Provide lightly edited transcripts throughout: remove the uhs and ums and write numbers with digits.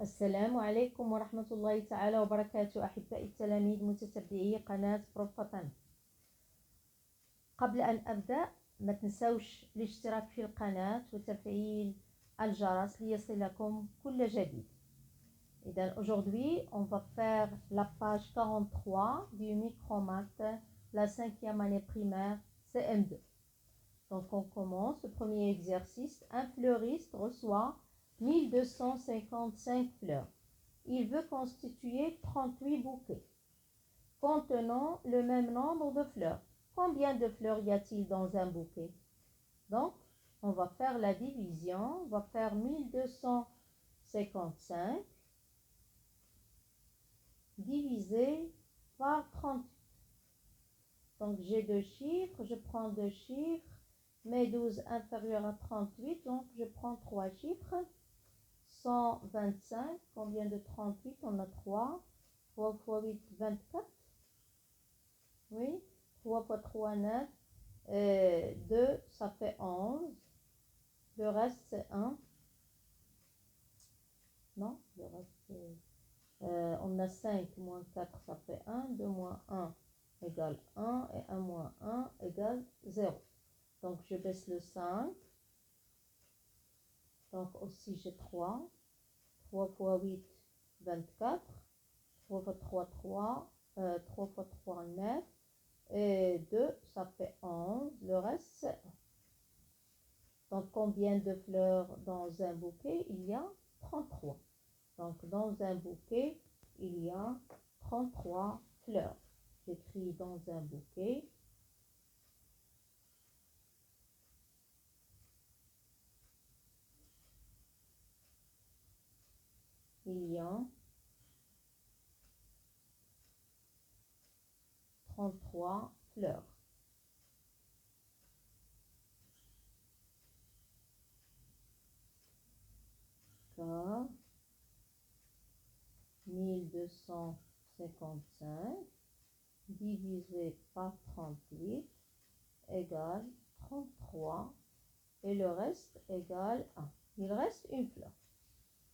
السلام عليكم ورحمة الله تعالى وبركاته أحبائي التلاميذ متتبعي قناة بروفطن. قبل أن أبدأ ما تنسوش الاشتراك في القناة وتفعيل الجرس ليصلكم كل جديد. إذن aujourd'hui on va faire la page 43 du micromath, la 5e année primaire CM2. Donc on commence le premier exercice. Un fleuriste reçoit 1255 fleurs. Il veut constituer 38 bouquets contenant le même nombre de fleurs. Combien de fleurs y a-t-il dans un bouquet? Donc, on va faire la division. On va faire 1255 divisé par 38. Donc, j'ai deux chiffres. Je prends deux chiffres. Mes 12 inférieurs à 38. Donc, je prends trois chiffres. 125, combien de 38? On a 3. 3 fois 8, 24. Oui. 3 fois 3, 9. 2, ça fait 11. Le reste, c'est 1. Non, le reste, on a 5 moins 4, ça fait 1. 2 moins 1 égale 1. Et 1 moins 1 égale 0. Donc, je baisse le 5. Donc, aussi, j'ai 3. 3 fois 8, 24. 3 fois 3, 3. 3 fois 3, 9. Et 2, ça fait 11. Le reste, c'est 1. Donc, combien de fleurs dans un bouquet? Il y a 33. Donc, dans un bouquet, il y a 33 fleurs. J'écris dans un bouquet. Il y a 33 fleurs. Car 1255 divisé par 38 égale 33 et le reste égale 1. Il reste une fleur.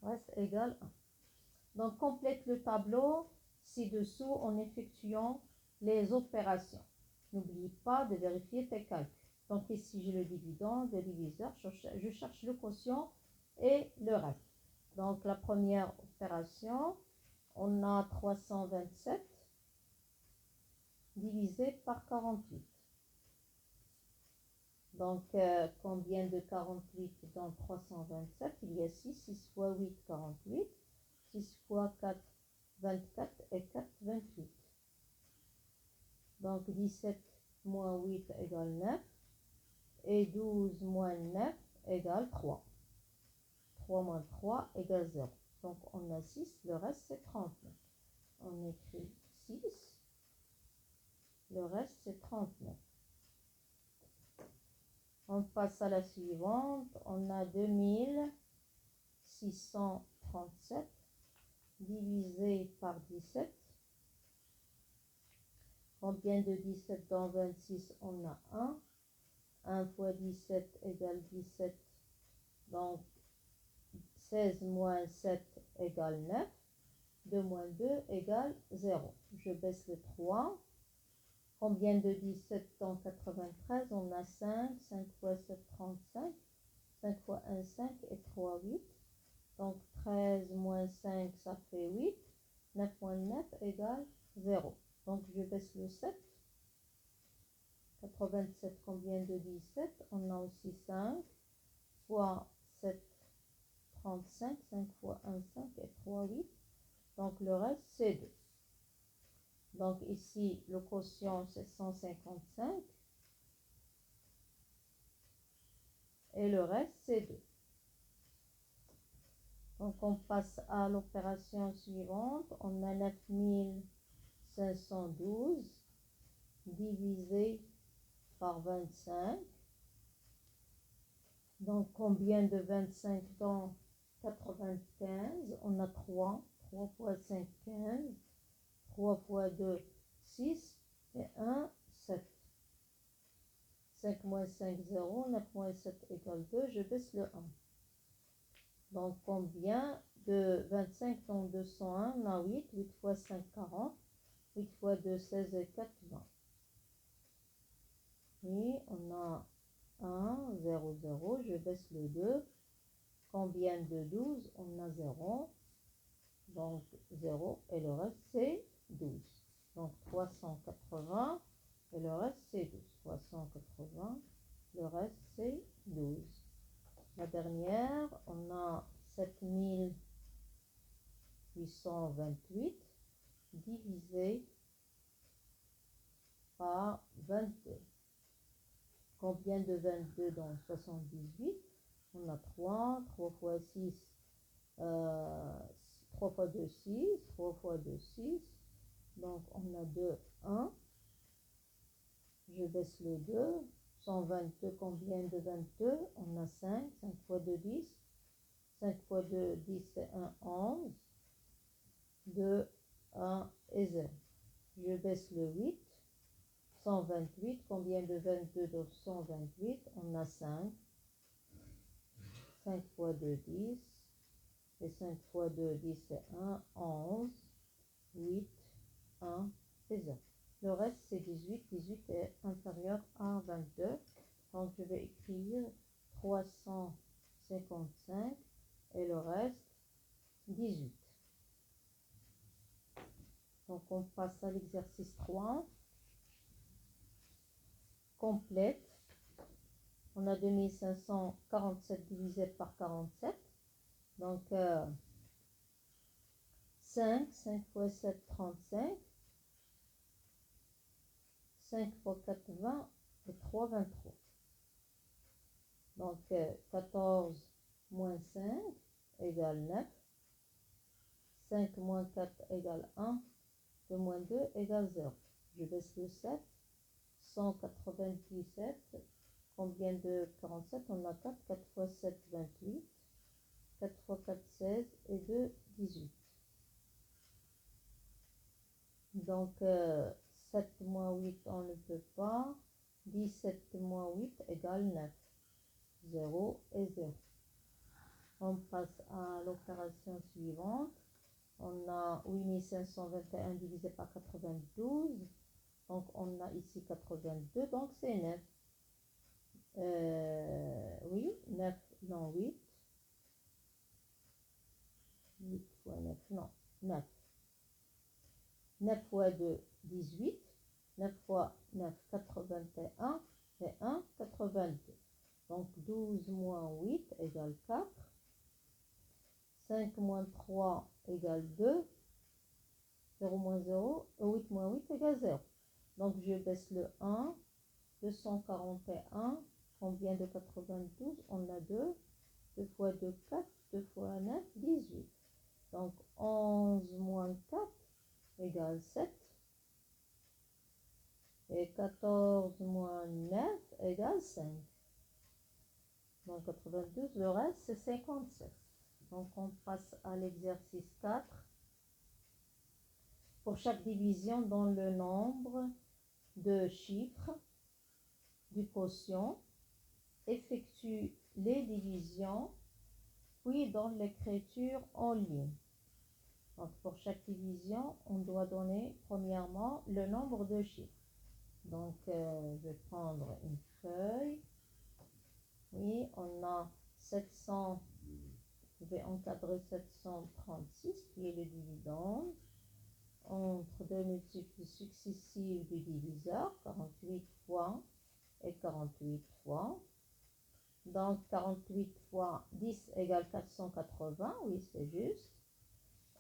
Reste égale 1. Donc, complète le tableau ci-dessous en effectuant les opérations. N'oublie pas de vérifier tes calculs. Donc, ici, j'ai le dividende, le diviseur. Je cherche le quotient et le reste. Donc, la première opération, on a 327 divisé par 48. Donc, combien de 48 dans 327? Il y a 6. 6 fois 8, 48. 6 fois 4, 24 et 4, 28. Donc, 17 moins 8 égale 9. Et 12 moins 9 égale 3. 3 moins 3 égale 0. Donc, on a 6. Le reste, c'est 39. On écrit 6. Le reste, c'est 39. On passe à la suivante. On a 2637 divisé par 17. Combien de 17 dans 26? On a 1. 1 fois 17 égale 17. Donc, 16 moins 7 égale 9. 2 moins 2 égale 0. Je baisse le 3. Combien de 17 dans 93? On a 5. 5 fois 7, 35. 5 fois 1, 5 et 3, 8. Donc, 13 moins 5, ça fait 8. 9 moins 9 égale 0. Donc, je baisse le 7. 87, combien de 17? On a aussi 5 fois 7, 35. 5 fois 1, 5 et 3, 8. Donc, le reste, c'est 2. Donc, ici, le quotient, c'est 155. Et le reste, c'est 2. Donc, on passe à l'opération suivante. On a 9512 divisé par 25. Donc, combien de 25 dans 95? On a 3. 3 fois 5, 15. 3 fois 2, 6. Et 1, 7. 5 moins 5, 0. 9 moins 7 égale 2. Je baisse le 1. Donc, combien de 25 dans 201, on a 8. 8 fois 5, 40. 8 fois 2, 16 et 4, 20. Oui, on a 1, 0, 0. Je baisse le 2. Combien de 12? On a 0. Donc 0 et le reste c'est 12. Donc 380 et le reste c'est 12. 380, le reste c'est 12. La dernière, on a 7828 divisé par 22. Combien de 22 dans 78? On a 3. 3 fois 6, 3 fois 2, 6. 3 fois 2, 6. Donc on a 2, 1. Je baisse le 2. 122, combien de 22? On a 5. 5 fois 2, 10. 5 fois 2, 10 et 1, 11. 2, 1 et 0. Je baisse le 8. 128, combien de 22 dans 128? On a 5. 5 fois 2, 10. Et 5 fois 2, 10 et 1, 11. 8, 1 et 0. Le reste c'est 18. 18 est inférieur à 22. Donc je vais écrire 355 et le reste 18. Donc on passe à l'exercice 3. Complète. On a 2547 divisé par 47. Donc 5. 5 fois 7, 35. 5 fois 4, 20 et 3, 23. Donc 14 moins 5 égale 9. 5 moins 4 égale 1. 2 moins 2 égale 0. Je baisse le 7. 197. Combien de 47? On a 4. 4 fois 7, 28. 4 fois 4, 16 et 2, 18. Donc 7 moins 8, on ne peut pas. 17 moins 8 égale 9. 0 et 0. On passe à l'opération suivante. On a 8521 divisé par 92. Donc on a ici 82, donc c'est 9. Oui, 9, non 8. 8 fois 9, non, 9. 9 fois 2, 18. 9 fois 9, 81. Et 1, 82. Donc 12 moins 8 égale 4. 5 moins 3 égale 2. 0 moins 0. 8 moins 8 égale 0. Donc je baisse le 1. 241. Combien de 92? On a 2. 2 fois 2, 4. 2 fois 9, 18. Donc 11 moins 4 égale 7. Et 14 moins 9 égale 5. Donc 92, le reste c'est 57. Donc on passe à l'exercice 4. Pour chaque division dans le nombre de chiffres du quotient, effectue les divisions, puis dans l'écriture en ligne. Donc pour chaque division, on doit donner premièrement le nombre de chiffres. Donc je vais prendre une feuille. Oui, on a 700, je vais encadrer 736 qui est le dividende entre deux multiples successifs du diviseur, 48 fois et 48 fois. Donc 48 fois 10 égale 480, oui c'est juste.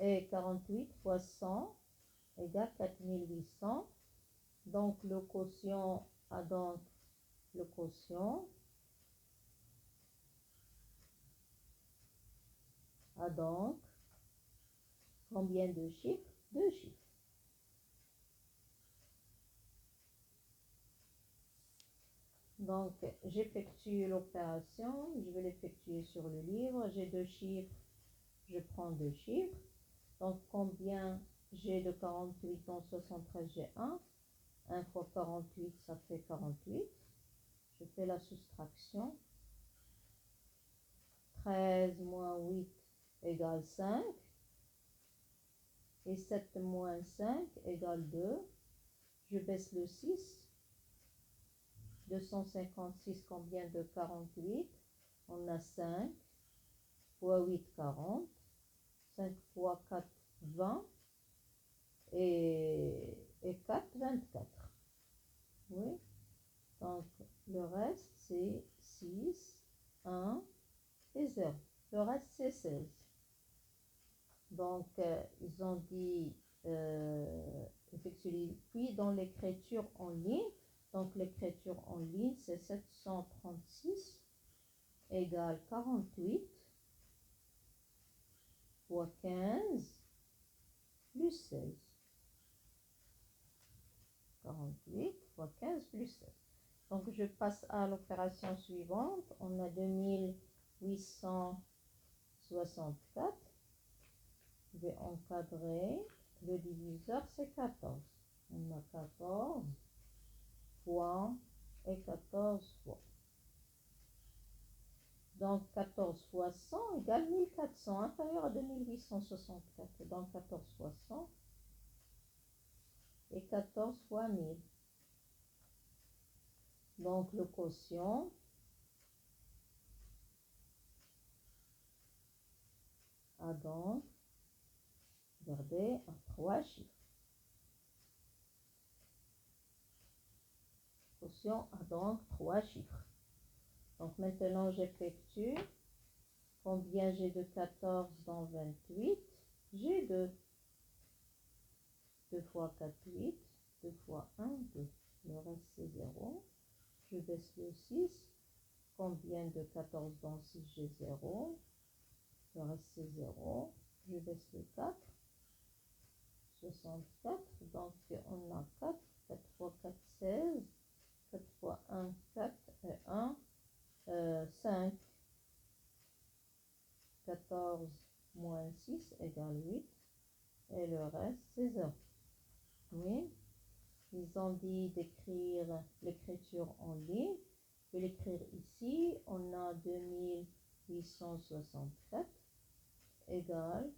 Et 48 fois 100 égale 4800. Donc le quotient a donc le quotient a donc combien de chiffres? 2 chiffres. Donc j'effectue l'opération, je vais l'effectuer sur le livre. J'ai 2 chiffres, je prends 2 chiffres. Donc combien j'ai de 48 dans 73? J'ai 1. 1 fois 48, ça fait 48. Je fais la soustraction. 13 moins 8, égale 5. Et 7 moins 5 égale 2. Je baisse le 6. 256, combien de 48? On a 5 fois 8, 40. 5 fois 4, 20. Et 4, 24. Oui. Donc, le reste, c'est 6, 1 et 0. Le reste, c'est 16. Donc, ils ont dit effectuer. Puis, dans l'écriture en ligne, donc l'écriture en ligne, c'est 736 égale 48 fois 15 plus 16. 48 fois 15 plus 16. Donc, je passe à l'opération suivante. On a 2864. Je vais encadrer. Le diviseur, c'est 14. On a 14 fois et 14 fois. Donc, 14 fois 100 égale 1400, inférieur à 2864. Donc, 14 fois 100 et 14 fois 1000. Donc, le quotient a donc, regardez, 3 chiffres. Le quotient a donc 3 chiffres. Donc, maintenant, j'effectue. Combien j'ai de 14 dans 28? J'ai 2. 2 fois 4, 8. 2 fois 1, 2. Le reste, c'est 0. Je baisse le 6. Combien de 14 dans 6? J'ai 0. Le reste, c'est 0. Je baisse le 4. 64. Donc, on a 4. 4 fois 4, 16. 4 fois 1, 4. Et 1, 5. 14 moins 6 égale 8. Et le reste, c'est 0. Oui. Ils ont dit d'écrire l'écriture en ligne. Je vais l'écrire ici. On a 2864 égale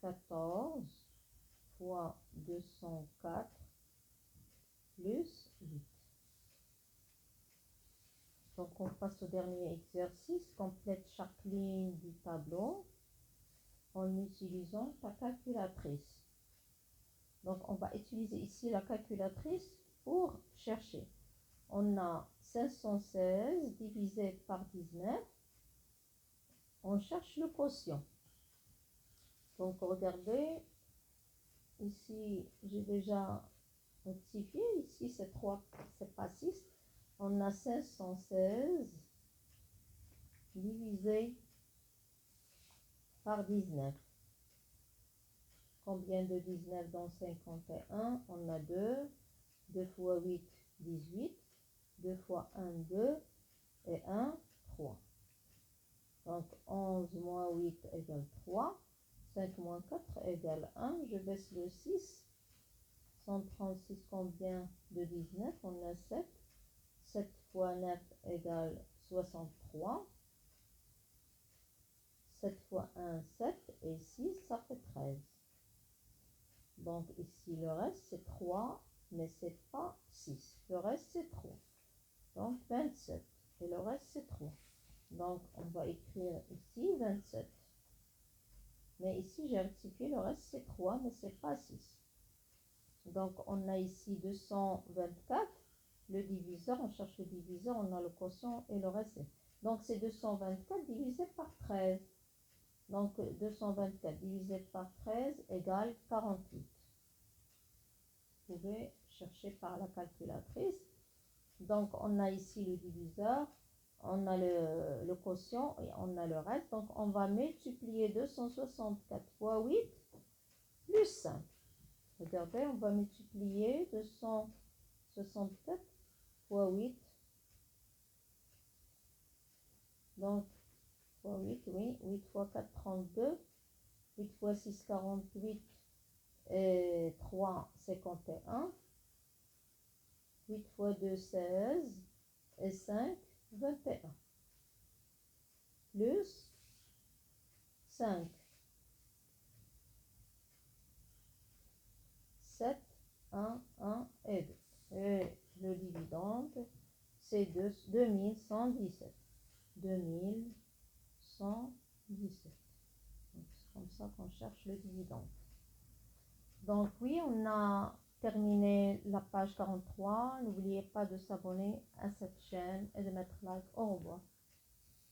14 fois 204 plus 8. Donc, on passe au dernier exercice. Complète chaque ligne du tableau en utilisant ta calculatrice. Donc, on va utiliser ici la calculatrice pour chercher. On a 516 divisé par 19. On cherche le quotient. Donc, regardez. Ici, j'ai déjà rectifié. Ici, c'est 3, c'est pas 6. On a 516 divisé par 19. Combien de 19 dans 51? On a 2. 2 fois 8, 18. 2 fois 1, 2. Et 1, 3. Donc, 11 moins 8 égale 3. 5 moins 4 égale 1. Je baisse le 6. 136, combien de 19? On a 7. 7 fois 9 égale 63. 7 fois 1, 7. Et 6, ça fait 13. Donc, ici, le reste, c'est 3. Mais c'est pas 6. Le reste, c'est 3. Donc, 27. Et le reste, c'est 3. Donc, on va écrire ici 27. Mais ici, j'ai rectifié, le reste, c'est 3, mais c'est pas 6. Donc, on a ici 224. Le diviseur, on cherche le diviseur, on a le quotient et le reste. Donc, c'est 224 divisé par 13. Donc, 224 divisé par 13 égale 48. Vous pouvez chercher par la calculatrice. Donc, on a ici le diviseur, on a le quotient et on a le reste. Donc, on va multiplier 264 fois 8 plus 5. Regardez, on va multiplier 264 fois 8. Donc, fois 8, oui. 8 fois 4, 32. 8 fois 6, 48. Et 3, 51. 8 fois 2, 16. Et 5, 21. Plus 5. dividende, c'est 2117. 2117. C'est comme ça qu'on cherche le dividende. Donc oui, on a terminé la page 43. N'oubliez pas de s'abonner à cette chaîne et de mettre like. Au revoir.